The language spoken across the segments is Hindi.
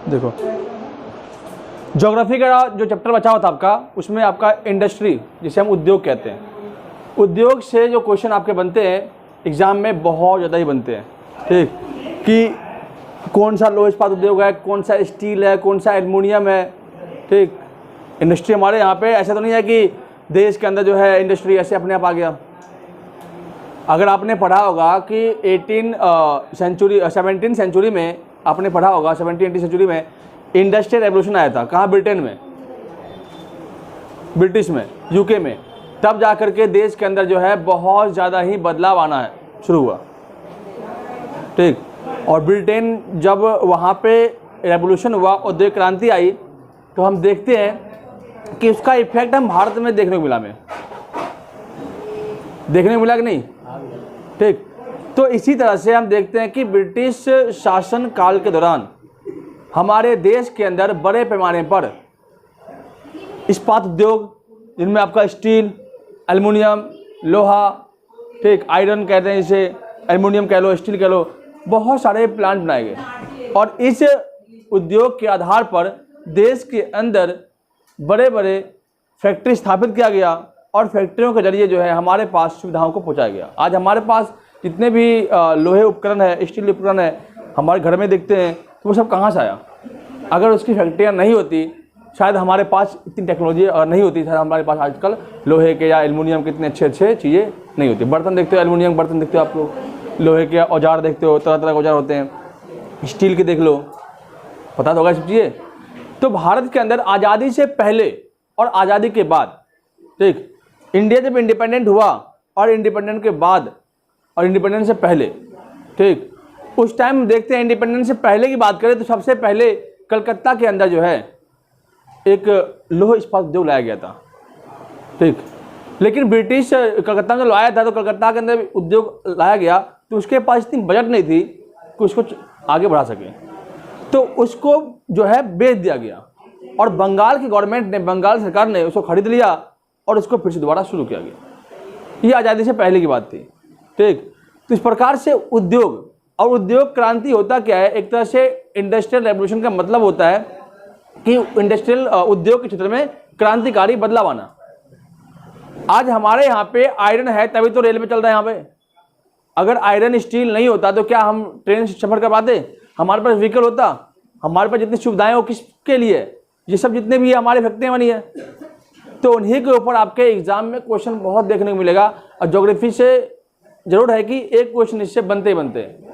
देखो ज्योग्राफी का जो चैप्टर बचा हुआ था आपका, उसमें आपका इंडस्ट्री जिसे हम उद्योग कहते हैं, उद्योग से जो क्वेश्चन आपके बनते हैं एग्ज़ाम में बहुत ज़्यादा ही बनते हैं। ठीक, कि कौन सा लोह इस्पात उद्योग है, कौन सा स्टील है, कौन सा एल्युमिनियम है। ठीक, इंडस्ट्री हमारे यहाँ पे ऐसा तो नहीं है कि देश के अंदर जो है इंडस्ट्री ऐसे अपने आप आ गया। अगर आपने पढ़ा होगा कि 17वीं सेंचुरी में आपने पढ़ा होगा 17वीं सेंचुरी में इंडस्ट्रियल रेवोल्यूशन आया था। कहाँ? ब्रिटेन में, ब्रिटिश में, यूके में। तब जा कर के देश के अंदर जो है बहुत ज़्यादा ही बदलाव आना है शुरू हुआ। ठीक, और ब्रिटेन जब वहाँ पे रेवोल्यूशन हुआ, औद्योगिक क्रांति आई, तो हम देखते हैं कि उसका इफेक्ट हम भारत में देखने को मिला। देखने को मिला कि नहीं? ठीक, तो इसी तरह से हम देखते हैं कि ब्रिटिश शासन काल के दौरान हमारे देश के अंदर बड़े पैमाने पर इस्पात उद्योग, जिनमें आपका स्टील, एल्युमिनियम, लोहा, ठीक, आयरन कहते हैं इसे, एल्युमिनियम कह लो, स्टील कह लो, बहुत सारे प्लांट बनाए गए। और इस उद्योग के आधार पर देश के अंदर बड़े बड़े फैक्ट्री स्थापित किया गया और फैक्ट्रियों के जरिए जो है हमारे पास सुविधाओं को पहुंचाया गया। आज हमारे पास जितने भी लोहे उपकरण है, स्टील उपकरण है, हमारे घर में देखते हैं, तो वो सब कहाँ से आया? अगर उसकी फैक्ट्रियाँ नहीं होती, शायद हमारे पास इतनी टेक्नोलॉजी नहीं होती, शायद हमारे पास आजकल लोहे के या एल्युमिनियम के इतने अच्छे चीज़ें नहीं होती। बर्तन देखते हो, एल्युमिनियम बर्तन देखते हो आप लोग, लोहे के औजार देखते हो, तरह तरह के औजार होते हैं, स्टील के देख लो, पता तो होगा सब चीज़ें। तो भारत के अंदर आज़ादी से पहले और आज़ादी के बाद, ठीक, इंडिया जब इंडिपेंडेंट हुआ और इंडिपेंडेंट के बाद और इंडिपेंडेंस से पहले, ठीक, उस टाइम देखते हैं इंडिपेंडेंस से पहले की बात करें तो सबसे पहले कलकत्ता के अंदर जो है एक लोह इस्पात उद्योग लाया गया था। ठीक, लेकिन ब्रिटिश कलकत्ता में लाया था, तो कलकत्ता के अंदर उद्योग लाया गया तो उसके पास इतनी बजट नहीं थी कि उसको आगे बढ़ा सके, तो उसको जो है बेच दिया गया और बंगाल की गवर्नमेंट ने, बंगाल सरकार ने उसको खरीद लिया और उसको फिर से दोबारा शुरू किया गया। ये आज़ादी से पहले की बात थी। ठीक, तो इस प्रकार से उद्योग और उद्योग क्रांति होता क्या है? एक तरह से इंडस्ट्रियल रेवोल्यूशन का मतलब होता है कि इंडस्ट्रियल उद्योग के क्षेत्र में क्रांतिकारी बदलाव आना। आज हमारे यहाँ पे आयरन है तभी तो रेलवे चल रहा है यहाँ पे। अगर आयरन स्टील नहीं होता तो क्या हम ट्रेन से सफर कर पाते? हमारे पास व्हीकल होता, हमारे पास जितनी सुविधाएं हो किसके लिए? ये सब जितने भी हमारी फैक्ट्रियाँ बनी है, तो उन्हीं के ऊपर आपके एग्जाम में क्वेश्चन बहुत देखने को मिलेगा। और ज्योग्राफी से जरूर है कि एक क्वेश्चन इससे बनते ही बनते हैं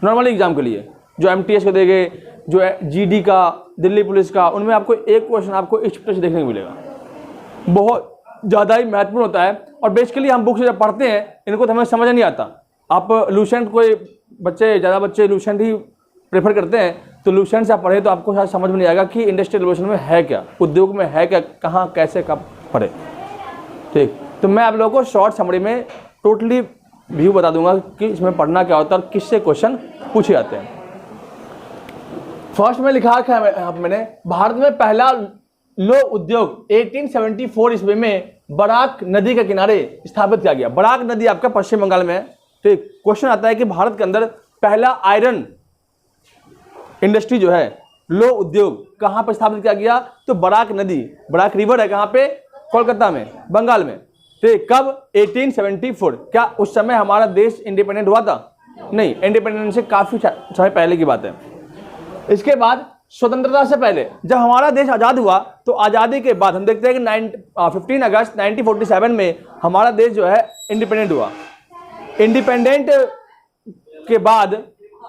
नॉर्मल एग्जाम के लिए, जो MTS को देंगे, जो GD का, दिल्ली पुलिस का, उनमें आपको एक क्वेश्चन आपको इस चैप्टर से देखने को मिलेगा। बहुत ज़्यादा ही महत्वपूर्ण होता है और बेसिकली हम बुक से जब पढ़ते हैं इनको तो हमें समझ नहीं आता। आप लूसेंट, कोई बच्चे, ज़्यादा बच्चे लूसेंट ही प्रेफर करते हैं, तो लूसेंट से आप पढ़े तो आपको शायद समझ में नहीं आएगा कि इंडस्ट्रियल रेवोल्यूशन में है क्या, उद्योग में है क्या, कहाँ कैसे कब पढ़े। ठीक, तो मैं आप लोगों को शॉर्ट समरी में टोटली व्यू बता दूंगा कि इसमें पढ़ना क्या होता है और किससे क्वेश्चन पूछे जाते हैं। फर्स्ट में लिखा है मैंने, भारत में पहला लोह उद्योग 1874 ईस्वी में बराक नदी के किनारे स्थापित किया गया। बराक नदी आपका पश्चिम बंगाल में है। ठीक, क्वेश्चन आता है कि भारत के अंदर पहला आयरन इंडस्ट्री जो है, लोह उद्योग कहां पर स्थापित किया गया? तो बराक नदी, बराक रिवर है कहां पे? कोलकाता में, बंगाल में। ठीक, कब? 1874। क्या उस समय हमारा देश इंडिपेंडेंट हुआ था? नहीं, इंडिपेंडेंस से काफी समय पहले की बात है। इसके बाद स्वतंत्रता से पहले जब हमारा देश आज़ाद हुआ, तो आज़ादी के बाद हम देखते हैं कि 15 अगस्त 1947 में हमारा देश जो है इंडिपेंडेंट हुआ। इंडिपेंडेंट के बाद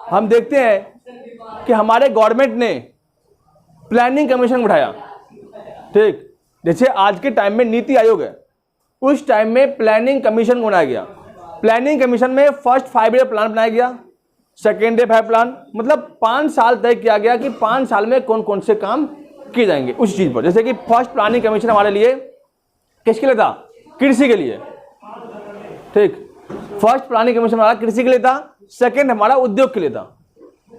हम देखते हैं कि हमारे गवर्नमेंट ने प्लानिंग कमीशन बढ़ाया। ठीक, जैसे आज के टाइम में नीति आयोग है, उस टाइम में प्लानिंग कमीशन बनाया गया। प्लानिंग कमीशन में फर्स्ट 5 ईयर प्लान बनाया गया, सेकेंड डे 5 प्लान, मतलब 5 साल तय किया गया कि 5 साल में कौन कौन से काम किए जाएंगे उस चीज पर। जैसे कि फर्स्ट प्लानिंग कमीशन हमारे लिए किसके लिए था? कृषि के लिए। ठीक, फर्स्ट प्लानिंग कमीशन हमारा कृषि के लिए था, सेकेंड हमारा उद्योग के लिए था।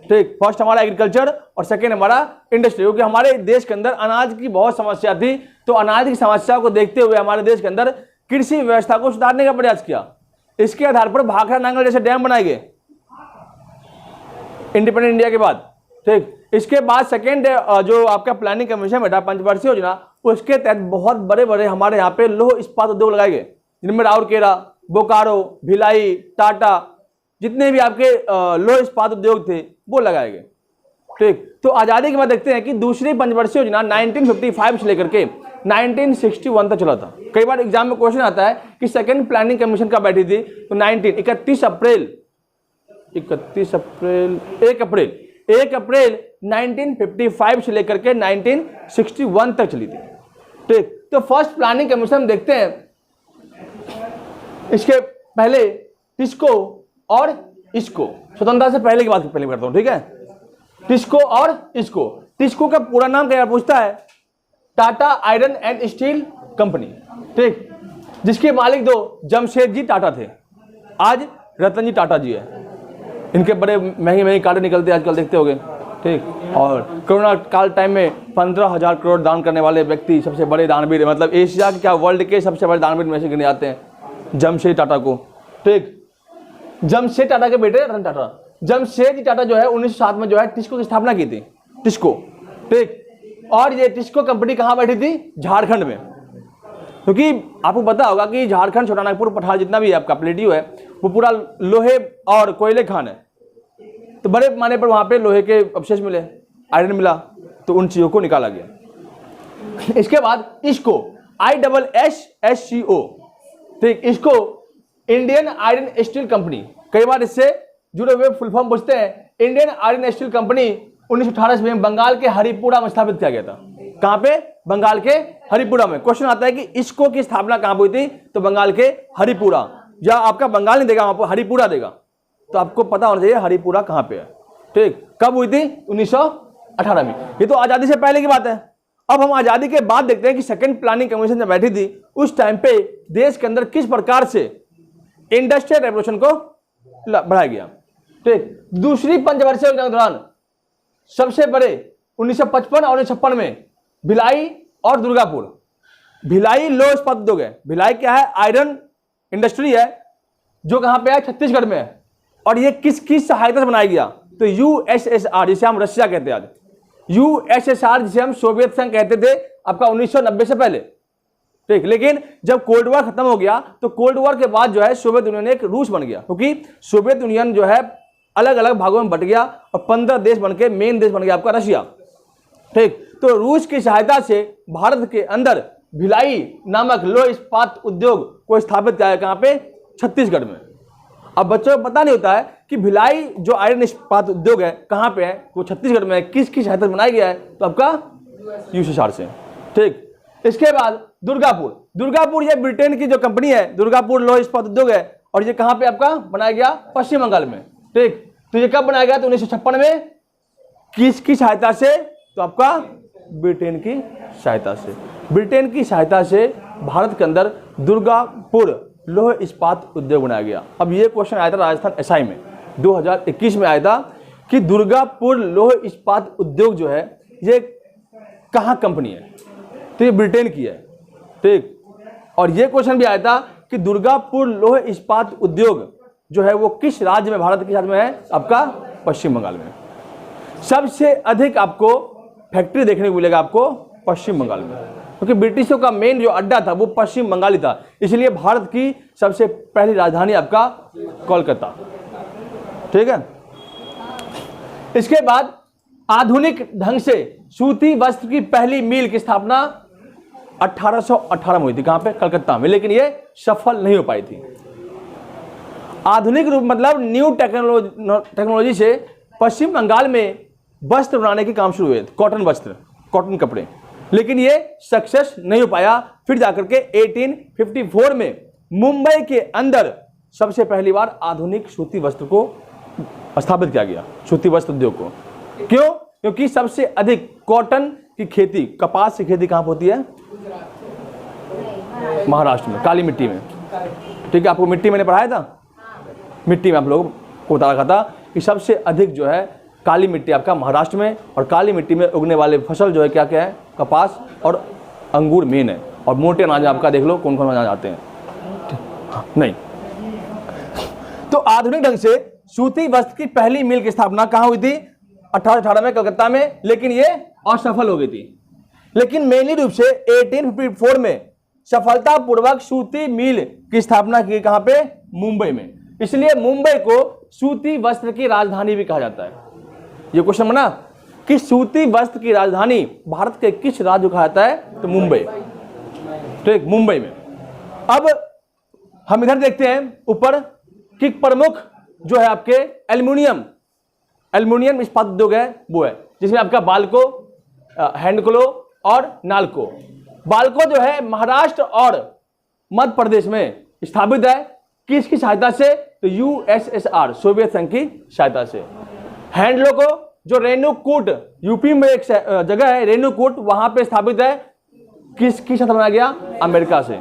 ठीक, फर्स्ट हमारा एग्रीकल्चर और सेकेंड हमारा इंडस्ट्री, क्योंकि हमारे देश के अंदर अनाज की बहुत समस्या थी, तो अनाज की समस्या को देखते हुए हमारे देश के अंदर कृषि व्यवस्था को सुधारने का प्रयास किया। इसके आधार पर भाखड़ा नांगल जैसे डैम बनाए गए। इंडिपेंडेंट इंडिया के बाद, ठीक। इसके बाद सेकेंड जो आपका प्लानिंग कमीशन बैठा पंचवर्षीय योजना, उसके तहत बहुत बड़े बड़े हमारे यहाँ पे लौह इस्पात उद्योग लगाए गए, जिनमें राउरकेला, बोकारो, भिलाई, टाटा, जितने भी आपके लौह इस्पात उद्योग थे वो लगाए गए, ठीक। तो आज़ादी के बाद देखते हैं कि दूसरी पंचवर्षीय योजना 1955 से लेकर के 1961 तक चला था। कई बार एग्जाम में क्वेश्चन आता है कि सेकंड प्लानिंग कमीशन कब बैठी थी, तो 1 अप्रैल 1955 से लेकर के 1961 तक चली थी, ठीक। तो फर्स्ट प्लानिंग कमीशन देखते हैं। इसके पहले टिस्को और इसको, स्वतंत्रता से पहले की बात पहले करता हूं, ठीक है। टिस्को और इसको, टिस्को का पूरा नाम क्या पूछता है, Tata iron and steel company, ठीक, जिसके मालिक दो जमशेदजी टाटा थे, आज रतन जी टाटा जी है। इनके बड़े महंगे महंगे कार्ड निकलते हैं आजकल, देखते होंगे, ठीक। और कोरोना काल टाइम में 15,000 करोड़ दान करने वाले व्यक्ति, सबसे बड़े दानवीर, मतलब एशिया के क्या वर्ल्ड के सबसे बड़े दानवीर में से गिने जाते हैं जमशेद टाटा को, ठीक। जमशेद टाटा के बेटे रतन टाटा, जमशेद टाटा जो है 1907 में जो है टिस्को की स्थापना की थी, टिस्को, ठीक। और ये टिस्को कंपनी कहाँ बैठी थी, झारखंड में, क्योंकि आपको पता होगा कि झारखंड, छोटानागपुर, पठार जितना भी है आपका प्लेटियो है वो पूरा लोहे और कोयले खान है, तो बड़े पैमाने पर वहां पे लोहे के अवशेष मिले, आयरन मिला, तो उन चीजों को निकाला गया। इसके बाद इसको ISSCO, ठीक, इसको इंडियन आयरन स्टील कंपनी, कई बार इससे जुड़े हुए फुल फॉर्म पूछते हैं। इंडियन आयरन स्टील कंपनी 1918 में बंगाल के हरिपुरा में स्थापित किया गया था। कहां पे, बंगाल के हरिपुरा में। क्वेश्चन आता है कि इसको की स्थापना कहां हुई थी, तो बंगाल के हरिपुरा, या आपका बंगाल नहीं देगा, वहां पर हरिपुरा देगा, तो आपको पता होना चाहिए हरिपुरा कहां पे है, ठीक। कब हुई थी, 1918 में। ये तो आजादी से पहले की बात है। अब हम आजादी के बाद देखते हैं कि सेकंड प्लानिंग कमीशन जब बैठी थी, उस टाइम पे देश के अंदर किस प्रकार से इंडस्ट्रियल रेवोल्यूशन को बढ़ाया गया, ठीक। दूसरी पंचवर्षीय योजना के दौरान सबसे बड़े 1955 और 1956 में भिलाई और दुर्गापुर, भिलाई लौह इस्पात उद्योग है, भिलाई क्या है, आयरन इंडस्ट्री है, जो कहां पे है, छत्तीसगढ़ में है। और ये किसकी सहायता से बनाया गया, तो USSR, जिसे हम रशिया कहते हैं आज, USSR जिसे हम सोवियत संघ कहते थे आपका 1990 से पहले, ठीक। लेकिन जब कोल्ड वॉर खत्म हो गया, तो कोल्ड वॉर के बाद जो है सोवियत यूनियन एक रूस बन गया, क्योंकि सोवियत यूनियन जो है अलग अलग भागों में बट गया और 15 देश बन के मेन देश बन गया आपका रशिया, ठीक। तो रूस की सहायता से भारत के अंदर भिलाई नामक लौह इस्पात उद्योग को स्थापित किया है, कहां पे, छत्तीसगढ़ में। अब बच्चों को पता नहीं होता है कि भिलाई जो आयरन इस्पात उद्योग है कहां पे है, वो छत्तीसगढ़ में है। किसकी सहायता से बनाया गया है, तो आपका USSR से, ठीक। इसके बाद दुर्गापुर, दुर्गापुर ये ब्रिटेन की जो कंपनी है, दुर्गापुर लौह इस्पात उद्योग है, और ये कहां पे आपका बनाया गया, पश्चिम बंगाल में, ठीक। तो ये कब बनाया गया, तो 1956 में। किसकी सहायता से, तो आपका ब्रिटेन की सहायता से। ब्रिटेन की सहायता से भारत के अंदर दुर्गापुर लौह इस्पात उद्योग बनाया गया। अब ये क्वेश्चन आया था राजस्थान SI में 2021 में आया था कि दुर्गापुर लौह इस्पात उद्योग जो है ये कहाँ कंपनी है, तो ये ब्रिटेन की है, ठीक। और ये क्वेश्चन भी आया था कि दुर्गापुर लौह इस्पात उद्योग जो है वो किस राज्य में, भारत के राज्य में है, आपका पश्चिम बंगाल में। सबसे अधिक आपको फैक्ट्री देखने को मिलेगा आपको पश्चिम बंगाल में, क्योंकि ब्रिटिशों का मेन जो अड्डा था वो पश्चिम बंगाल ही था, इसलिए भारत की सबसे पहली राजधानी आपका कोलकाता, ठीक है। इसके बाद आधुनिक ढंग से सूती वस्त्र की पहली मिल की स्थापना 1818 में हुई थी, कहां पे, कलकत्ता में, लेकिन ये सफल नहीं हो पाई थी। आधुनिक रूप मतलब न्यू टेक्नोलॉजी से पश्चिम बंगाल में वस्त्र बनाने के काम शुरू हुए, कॉटन वस्त्र, कॉटन कपड़े, लेकिन ये सक्सेस नहीं हो पाया। फिर जाकर के 1854 में मुंबई के अंदर सबसे पहली बार आधुनिक सूती वस्त्र को स्थापित किया गया, सूती वस्त्र उद्योग को। क्यों, क्योंकि सबसे अधिक कॉटन की खेती, कपास की खेती कहां होती है, महाराष्ट्र में, काली मिट्टी में, ठीक है। आपको मिट्टी मैंने पढ़ाया था, मिट्टी में आप लोगों को बता रखा था कि सबसे अधिक जो है काली मिट्टी आपका महाराष्ट्र में, और काली मिट्टी में उगने वाले फसल जो है क्या क्या है, कपास और अंगूर मेन है। और मोटे अनाज आपका देख लो कौन कौन अनाज आते हैं, नहीं। तो आधुनिक ढंग से सूती वस्त्र की पहली मिल की स्थापना कहां हुई थी? 1818 में कलकत्ता में, लेकिन ये असफल हो गई थी। लेकिन मेनली रूप से 1854 में सफलतापूर्वक सूती मिल की स्थापना की, कहां पे? मुंबई में। इसलिए मुंबई को सूती वस्त्र की राजधानी भी कहा जाता है। ये क्वेश्चन बना कि सूती वस्त्र की राजधानी भारत के किस राज्य को कहा जाता है? तो मुंबई। ठीक, मुंबई में। अब हम इधर देखते हैं ऊपर कि प्रमुख जो है आपके एल्युमिनियम इस्पात उद्योग है, वो है जिसमें आपका बाल्को, हैंडक्लो और नाल्को। बाल्को जो है महाराष्ट्र और मध्य प्रदेश में स्थापित है। किसकी सहायता से? तो यूएसएसआर, सोवियत संघ की सहायता से। हैंडलो को जो रेणुकूट, यूपी में एक जगह है रेणुकूट, वहां पे स्थापित है। किसकी साथ बनाया गया? अमेरिका से।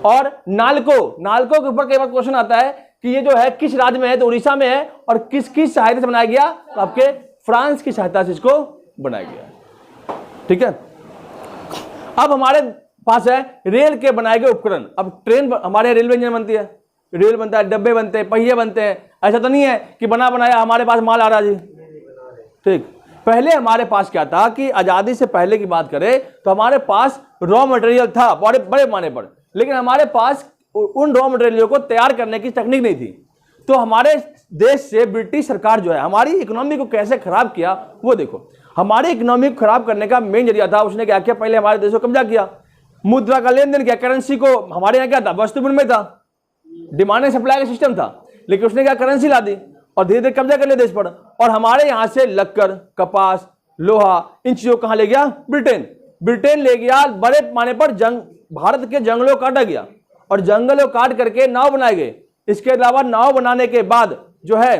और नाल्को के ऊपर कई बार क्वेश्चन आता है कि ये जो है किस राज्य में है? तो उड़ीसा में है। और किसकी सहायता से बनाया गया? तो आपके फ्रांस की सहायता से इसको बनाया गया। ठीक है। अब हमारे पास है रेल के बनाए गए उपकरण। अब ट्रेन, हमारे रेलवे इंजन बनती है, रेल बनता है, डब्बे बनते हैं, पहिए बनते हैं। ऐसा तो नहीं है कि बना बनाया हमारे पास माल आ रहा जी। ठीक, पहले हमारे पास क्या था कि आजादी से पहले की बात करें तो हमारे पास रॉ मटेरियल था बड़े बड़े पैमाने पर, लेकिन हमारे पास उन रॉ मटेरियल को तैयार करने की टेक्निक नहीं थी। तो हमारे देश से ब्रिटिश सरकार जो है हमारी इकोनॉमी को कैसे खराब किया वो देखो। हमारी इकोनॉमी को खराब करने का मेन जरिया था, उसने क्या किया? पहले हमारे देश को कब्जा किया, मुद्रा का लेन देन किया, करेंसी को, हमारे यहाँ क्या था? वस्तु विनिमय था, डिमांड एंड सप्लाई का सिस्टम था। लेकिन उसने क्या? करेंसी ला दी और धीरे धीरे कब्जा कर लिया देश पर। और हमारे यहाँ से लक्कर, कपास, लोहा, इन चीजों कहाँ ले गया? ब्रिटेन ले गया। बड़े पैमाने पर भारत के जंगलों काटा गया और जंगलों काट करके नाव बनाए गए। इसके अलावा नाव बनाने के बाद जो है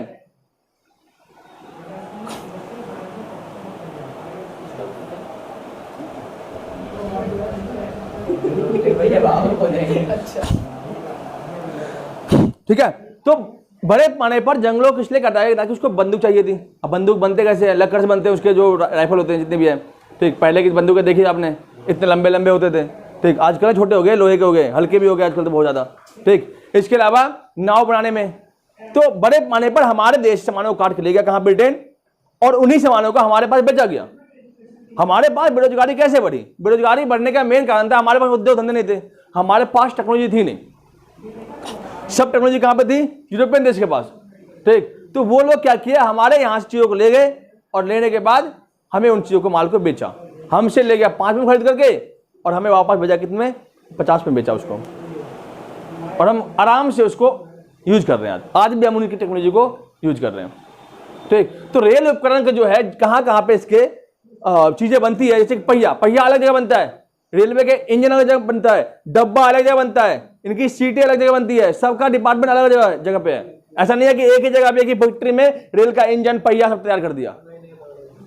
ठीक है, तो बड़े पैमाने पर जंगलों को इसलिए काटा गया ताकि उसको बंदूक चाहिए थी। अब बंदूक बनते कैसे हैं? लकड़ से बनते हैं, उसके जो राइफल होते हैं जितने भी हैं। ठीक, पहले की बंदूकें देखी आपने, इतने लंबे लंबे होते थे। ठीक, आजकल छोटे हो गए, लोहे के हो गए, हल्के भी हो गए आजकल तो बहुत ज्यादा। ठीक, इसके अलावा नाव बनाने में तो बड़े पैमाने पर हमारे देश सामानों को काट के ले गया, कहां? ब्रिटेन। और उन्हीं सामानों का हमारे पास बेचा गया। हमारे पास बेरोजगारी कैसे बढ़ी? बेरोजगारी बढ़ने का मेन कारण था हमारे पास उद्योग धंधे नहीं थे, हमारे पास टेक्नोलॉजी थी नहीं। सब टेक्नोलॉजी कहां पे थी? यूरोपियन देश के पास। ठीक, तो वो लोग क्या किया? हमारे यहां से चीजों को ले गए और लेने के बाद हमें उन चीजों को, माल को बेचा। हमसे ले गया 5 में खरीद करके और हमें वापस भेजा कितने में? 50 में बेचा उसको। और हम आराम से उसको यूज कर रहे हैं। आज भी हम उनकी टेक्नोलॉजी को यूज कर रहे हैं। ठीक, तो रेल उपकरण का जो है कहां पे इसके चीजें बनती है? जैसे पहिया अलग जगह बनता है, रेलवे के इंजन अलग जगह बनता है, डब्बा अलग जगह बनता है, इनकी सीटें अलग जगह बनती है, सबका डिपार्टमेंट अलग जगह पे है। ऐसा नहीं है कि एक ही जगह पे, एक ही फैक्ट्री में रेल का इंजन, पहिया सब तैयार कर दिया,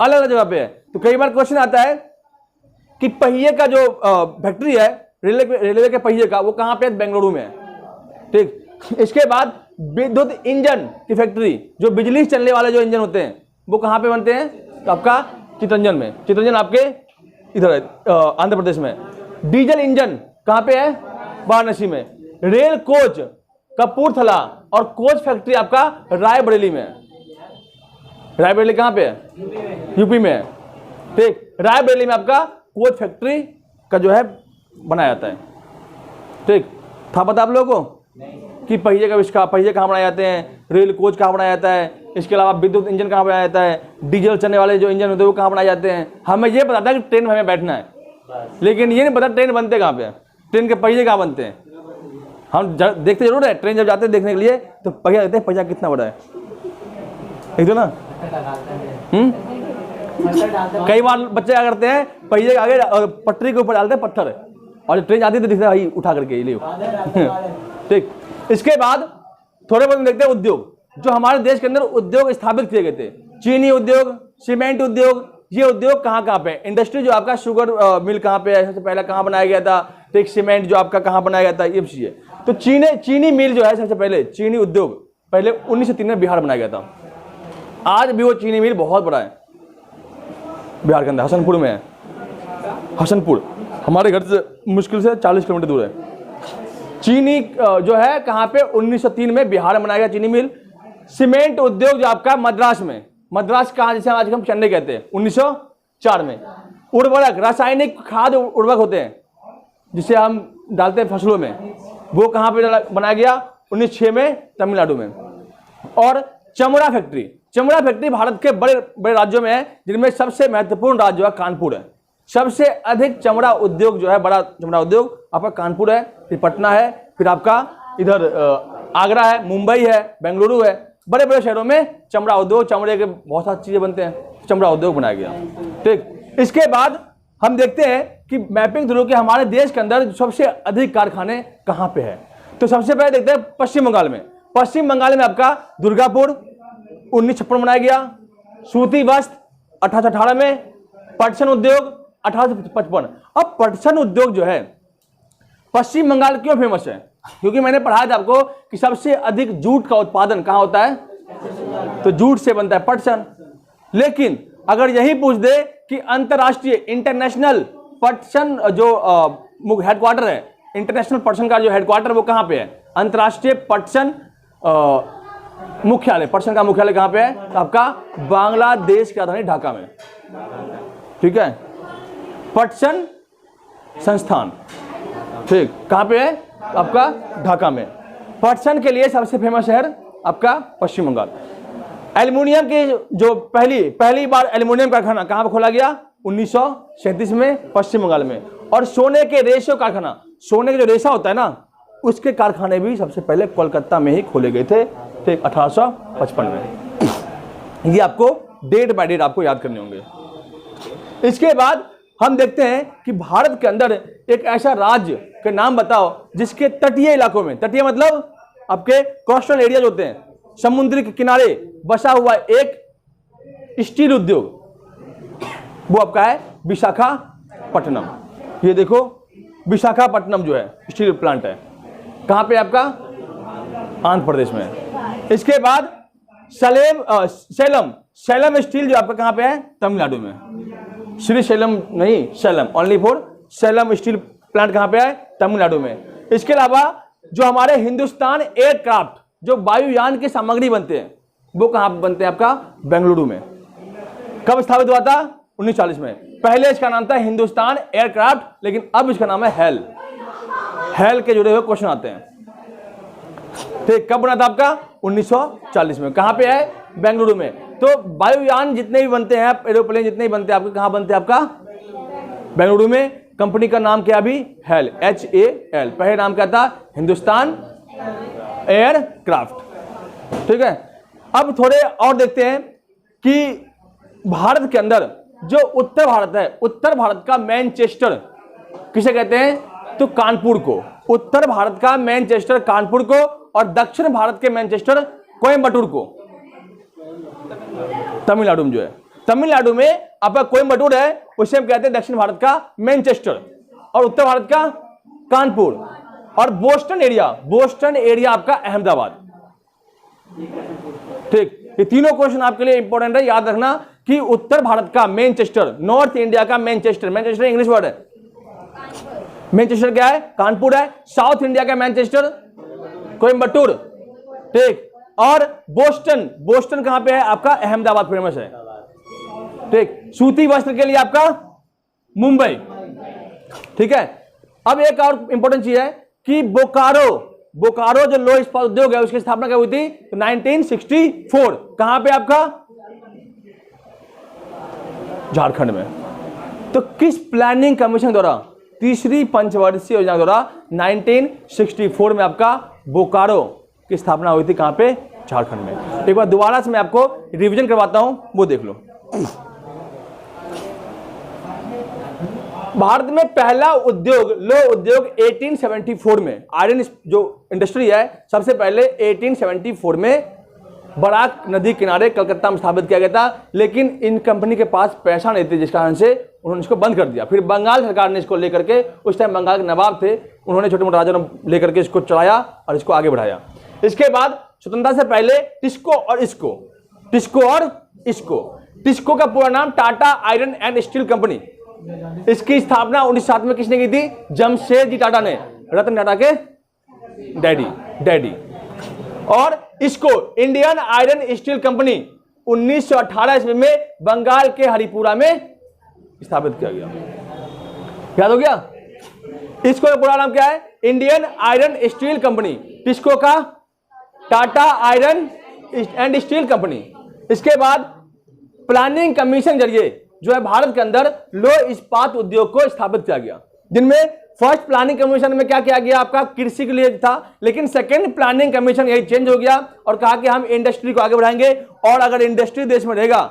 अलग अलग जगह पे है। तो कई बार क्वेश्चन आता है कि पहिए का जो फैक्ट्री है रेलवे के पहिए का, वो कहां पे है? बेंगलुरु में है। ठीक, इसके बाद विद्युत इंजन की फैक्ट्री, जो बिजली से चलने वाले जो इंजन होते हैं वो कहां पे बनते हैं? तो आपका चितरंजन में। चितरंजन आपके इधर है, आंध्र प्रदेश में। डीजल इंजन कहां पे है? वाराणसी में। रेल कोच कपूरथला और कोच फैक्ट्री आपका रायबरेली में है। रायबरेली कहां पे है? यूपी में है। ठीक, रायबरेली में आपका कोच फैक्ट्री का जो है बनाया जाता है। ठीक, था पता आप लोगों को कि पहिए कहाँ बनाए जाते हैं, रेल कोच कहाँ बनाया जाता है, इसके अलावा विद्युत इंजन कहाँ बनाया जाता है, डीजल चलने वाले जो इंजन होते हैं वो कहाँ बनाए जाते हैं। हमें ये पता था कि ट्रेन में हमें बैठना है, लेकिन ये नहीं पता ट्रेन बनते कहाँ पे हैं, ट्रेन के पहिए कहाँ बनते हैं। हम देखते जरूर है, ट्रेन जब जाते हैं देखने के लिए तो पहिया देखते हैं, पहिया कितना बड़ा है, एक तो ना। कई बार बच्चे क्या करते हैं, पहिए के आगे पटरी के ऊपर डालते हैं पत्थर, और ट्रेन जाती है तो दिखता है भाई उठा करके ले। ठीक, इसके बाद थोड़े बहुत देखते हैं उद्योग, जो हमारे देश के अंदर उद्योग स्थापित किए गए थे। चीनी उद्योग, सीमेंट उद्योग, ये उद्योग कहाँ पे? इंडस्ट्री जो आपका शुगर मिल कहाँ पे है, सबसे पहला कहाँ बनाया गया था? ठीक, सीमेंट जो आपका कहाँ बनाया गया था, ये चीजें। तो चीनी मिल जो है सबसे पहले, चीनी उद्योग पहले 1903 में बिहार बनाया गया था। आज भी वो चीनी मिल बहुत बड़ा है बिहार के अंदर, हसनपुर में है। हसनपुर हमारे घर से मुश्किल से 40 किलोमीटर दूर है। चीनी जो है कहाँ पे? 1903 में बिहार में बनाया गया चीनी मिल। सीमेंट उद्योग जो आपका मद्रास में, मद्रास कहाँ, जैसे आज हम चेन्नई कहते हैं, 1904 में। उर्वरक, रासायनिक खाद उर्वरक होते हैं जिसे हम डालते हैं फसलों में, वो कहाँ पे बनाया गया, 1906 में तमिलनाडु में। और चमड़ा फैक्ट्री, चमड़ा फैक्ट्री भारत के बड़े बड़े राज्यों में है, जिनमें सबसे महत्वपूर्ण राज्य है कानपुर है। सबसे अधिक चमड़ा उद्योग जो है, बड़ा चमड़ा उद्योग आपका कानपुर है, फिर पटना है, फिर आपका इधर आगरा है, मुंबई है, बेंगलुरु है। बड़े बड़े शहरों में चमड़ा उद्योग, चमड़े के बहुत सारी चीजें बनते हैं, चमड़ा उद्योग बनाया गया। ठीक, इसके बाद हम देखते हैं कि मैपिंग थ्रू के हमारे देश के अंदर सबसे अधिक कारखाने कहाँ पे है। तो सबसे पहले देखते हैं पश्चिम बंगाल में। पश्चिम बंगाल में आपका दुर्गापुर 1956 बनाया गया, सूती वस्त्र 1818 में, पटसन उद्योग 1855। अब पटसन उद्योग जो है पश्चिम बंगाल क्यों फेमस है, क्योंकि मैंने पढ़ाया था आपको कि सबसे अधिक जूट का उत्पादन कहाँ होता है, तो जूट से बनता है पटसन। लेकिन अगर यही पूछ दे कि अंतरराष्ट्रीय इंटरनेशनल पटसन जो हेडक्वार्टर है, इंटरनेशनल पटसन का जो हेडक्वार्टर वो कहाँ पे है, अंतरराष्ट्रीय पटसन मुख्यालय, पटसन का मुख्यालय कहाँ पे है, तो आपका बांग्लादेश की राजधानी ढाका में। ठीक है, पटसन संस्थान, ठीक, कहाँ पे है, आपका ढाका में। पटसन के लिए सबसे फेमस शहर आपका पश्चिम बंगाल। एल्युमिनियम की जो पहली बार एल्युमिनियम कारखाना कहाँ पर खोला गया, 1937 में पश्चिम बंगाल में। और सोने के रेशो कारखाना, सोने का जो रेशा होता है ना, उसके कारखाने भी सबसे पहले कोलकाता में ही खोले गए थे, ठीक, 1855 में। ये आपको डेट बाय डेट आपको याद करने होंगे। इसके बाद हम देखते हैं कि भारत के अंदर एक ऐसा राज्य के नाम बताओ जिसके तटीय इलाकों में, तटीय मतलब आपके कोस्टल एरियाज होते हैं, समुद्री के किनारे बसा हुआ एक स्टील उद्योग, वो आपका है विशाखापट्टनम। ये देखो विशाखापट्टनम जो है स्टील प्लांट है, कहाँ पे आपका, आंध्र प्रदेश में। इसके बाद सैलम स्टील जो आपका कहाँ पे है, तमिलनाडु में। श्री सैलम नहीं, slam, only for slam steel plant कहाँ पे है, तमिलनाडु में। इसके अलावा जो हमारे हिंदुस्तान एयरक्राफ्ट, जो वायुयान की सामग्री बनते हैं, वो कहाँ पे बनते हैं आपका, बेंगलुरु में। कब स्थापित हुआ था, 1940 में। पहले इसका नाम था हिंदुस्तान एयरक्राफ्ट, लेकिन अब इसका नाम है हेल। हेल के जुड़े हुए क्वेश्चन आते हैं। ठीक, कब बना था आपका, 1940 में। कहाँ पे है, बेंगलुरु में। तो वायुयान जितने भी बनते हैं, एरोप्लेन जितने भी बनते हैं आपके, कहाँ बनते हैं आपका, बेंगलुरु में। कंपनी का नाम क्या अभी, हेल, HAL। पहले नाम क्या था, हिंदुस्तान एयरक्राफ्ट। ठीक है, अब थोड़े और देखते हैं कि भारत के अंदर जो उत्तर भारत है, उत्तर भारत का मैनचेस्टर किसे कहते हैं, तो कानपुर को। उत्तर भारत का मैनचेस्टर कानपुर को, और दक्षिण भारत के मैनचेस्टर कोयम्बटूर को। तमिलनाडु में जो है, तमिलनाडु में आपका कोयम्बटूर है, उसे हम कहते हैं दक्षिण भारत का मैनचेस्टर, और उत्तर भारत का कानपुर। और बोस्टन एरिया आपका अहमदाबाद। ठीक, ये तीनों क्वेश्चन आपके लिए इंपॉर्टेंट है, याद रखना कि उत्तर भारत का मैनचेस्टर, नॉर्थ इंडिया का मैनचेस्टर, मैनचेस्टर इंग्लिश वर्ड है, मैनचेस्टर क्या है, कानपुर है। साउथ इंडिया का मैनचेस्टर कोयम्बटूर। ठीक, और बोस्टन कहां पे है आपका, अहमदाबाद फेमस है। ठीक, सूती वस्त्र के लिए आपका मुंबई। ठीक है, अब एक और इंपॉर्टेंट चीज है कि बोकारो जो लौह इस्पात उद्योग है, उसकी स्थापना क्या हुई थी, 1964। कहां पे आपका, झारखंड में। तो किस प्लानिंग कमीशन द्वारा, तीसरी पंचवर्षीय योजना द्वारा 1964 में आपका बोकारो की स्थापना हुई थी, कहां पे, झारखंड में। एक बार दोबारा से मैं आपको रिवीजन करवाता हूं, वो देख लो। भारत में पहला उद्योग, लौह उद्योग 1874 में, आयरन जो इंडस्ट्री है, सबसे पहले 1874 में बराक नदी किनारे कलकत्ता में स्थापित किया गया था। लेकिन इन कंपनी के पास पैसा नहीं थे, जिस कारण से उन्होंने इसको बंद कर दिया। फिर बंगाल सरकार ने इसको लेकर के, उस टाइम बंगाल के नवाब थे, उन्होंने छोटे मोटे राजा लेकर के इसको चलाया और इसको आगे बढ़ाया। इसके बाद स्वतंत्रता से पहले टिस्को का पूरा नाम Tata iron and steel company. इसकी स्थापना 1907 में किसने की थी, जमशेदजी टाटा ने, रतन टाटा के डैडी। और इसको इंडियन आयरन स्टील कंपनी 1918 ईस्वी में बंगाल के हरिपुरा में स्थापित किया गया। याद हो गया? इसको पूरा नाम क्या है? Indian iron steel company. किसको का? Tata iron and steel company. इसके बाद प्लानिंग कमीशन जरिए जो है भारत के अंदर लौह इस्पात उद्योग को स्थापित किया गया, जिनमें फर्स्ट प्लानिंग कमीशन में क्या किया गया? आपका कृषि के लिए था, लेकिन सेकंड प्लानिंग कमीशन यही चेंज हो गया और कहा कि हम इंडस्ट्री को आगे बढ़ाएंगे और अगर इंडस्ट्री देश में रहेगा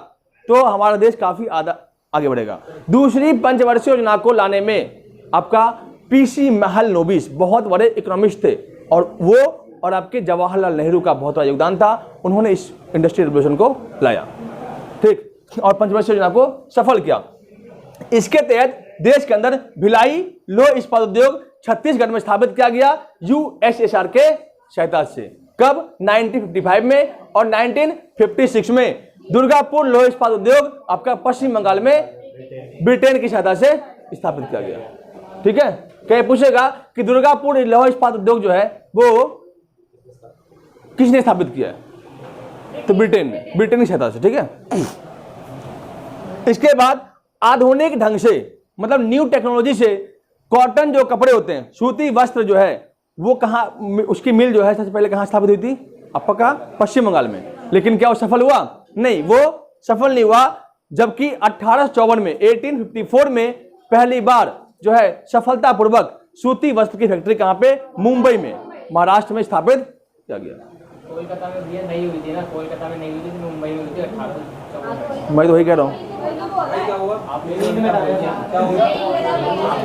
तो हमारा देश काफी आगे बढ़ेगा। दूसरी पंचवर्षीय योजना को लाने में आपका पीसी महल नोबिस बहुत बड़े इकोनॉमिस्ट थे और वो और आपके जवाहरलाल नेहरू का बहुत बड़ा योगदान था। उन्होंने इस इंडस्ट्री रेवोल्यूशन को लाया, ठीक, और पंचवर्षीय योजना को सफल किया। इसके तहत देश के अंदर भिलाई लौह इस्पात उद्योग छत्तीसगढ़ में स्थापित किया गया यूएसएसआर के सहायता से। कब? 1955 में और 1956 में दुर्गापुर लौह इस्पात उद्योग आपका पश्चिम बंगाल में ब्रिटेन की सहायता से स्थापित किया गया। ठीक है, क्या पूछेगा कि दुर्गापुर लौह इस्पात उद्योग जो है वो किसने स्थापित किया है? तो ब्रिटेन ने, ब्रिटेन की सहायता से। ठीक है, इसके बाद आधुनिक ढंग से मतलब न्यू टेक्नोलॉजी से कॉटन जो कपड़े होते हैं, सूती वस्त्र जो है वो कहाँ, उसकी मिल जो है सबसे पहले कहाँ स्थापित हुई थी? आपका पश्चिम बंगाल में। लेकिन क्या वो सफल हुआ? नहीं, वो सफल नहीं हुआ। जबकि 1854 में 1854 में पहली बार जो है सफलतापूर्वक सूती वस्त्र की फैक्ट्री कहाँ पे? मुंबई में, महाराष्ट्र में स्थापित किया गया। कोलकाता में भी नहीं हुई थी ना, कोलकाता में नहीं हुई थी, मुंबई में हुई थी 1854। मैं तो वही कह रहा हूँ।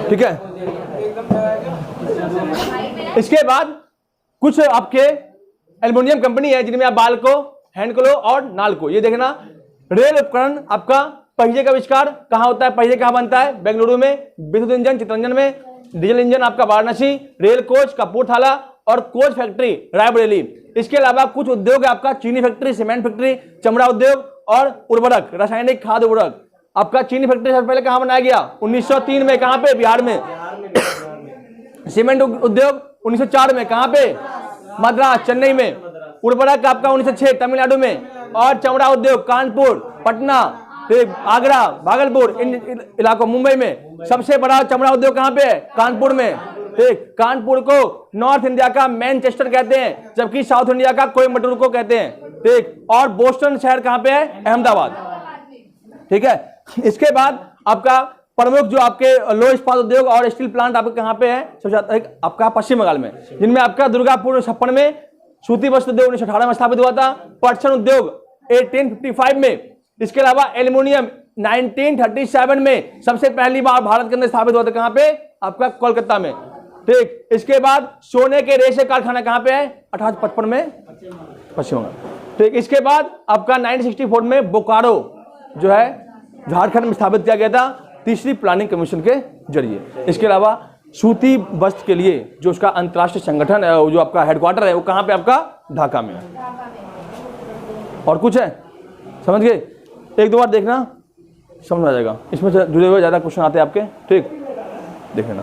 ठीक है, इसके बाद कुछ आपके एल्युमिनियम कंपनी है जिनमें आप बाल्को, हैंडक्लो और नाल्को। ये देखना, रेल उपकरण आपका पहिए का आविष्कार कहाँ होता है? पहिए कहाँ बनता है? बेंगलुरु में। विद्युत इंजन चितरंजन में। डीजल इंजन आपका वाराणसी। रेल कोच कपूरथला और कोच फैक्ट्री रायबरेली। इसके अलावा कुछ उद्योग है आपका चीनी फैक्ट्री, सीमेंट फैक्ट्री, चमड़ा उद्योग और उर्वरक, रासायनिक खाद्य उर्वरक। आपका चीनी फैक्ट्री सबसे पहले कहाँ बनाया गया? 1903 में। कहाँ पे? बिहार में। सीमेंट उद्योग 1904 में। कहाँ पे? मद्रास, चेन्नई में। उर्वरक आपका 1906 तमिलनाडु में। और चमड़ा उद्योग कानपुर, पटना, आगरा, भागलपुर, इन इलाकों, मुंबई में। सबसे बड़ा चमड़ा उद्योग कहाँ पे है? कानपुर में। ठीक, कानपुर को नॉर्थ इंडिया का मैनचेस्टर कहते हैं, जबकि साउथ इंडिया का कोयम्बटूर को कहते हैं। ठीक, और बोस्टन शहर कहाँ पे है? अहमदाबाद। ठीक है, इसके बाद आपका प्रमुख जो आपके लौह इस्पात उद्योग और स्टील प्लांट आपके कहाँ पे है? सबसे आपका पश्चिम बंगाल में, जिनमें आपका दुर्गापुर 56 में, सूती वस्त्र उद्योग 1918 में स्थापित हुआ था, पटसन उद्योग 1855 में। इसके अलावा एल्युमिनियम 1937 में सबसे पहली बार भारत के अंदर स्थापित हुआ था। कहाँ पे? आपका कोलकाता में। ठीक, इसके बाद सोने के रेशे कारखाना कहाँ पे है? 1855 में, पश्चिम बंगाल। ठीक, इसके बाद आपका 1964 में बोकारो जो है झारखंड में स्थापित किया गया था, तीसरी प्लानिंग कमीशन के जरिए। इसके अलावा सूती वस्त्र के लिए जो उसका अंतर्राष्ट्रीय संगठन है, जो आपका हेडक्वार्टर है, वो कहाँ पे? आपका ढाका में। और कुछ है? समझ गए? एक दो बार देखना, समझ आ जाएगा। इसमें जुड़े हुए ज्यादा क्वेश्चन आते हैं आपके। ठीक, देख लेना।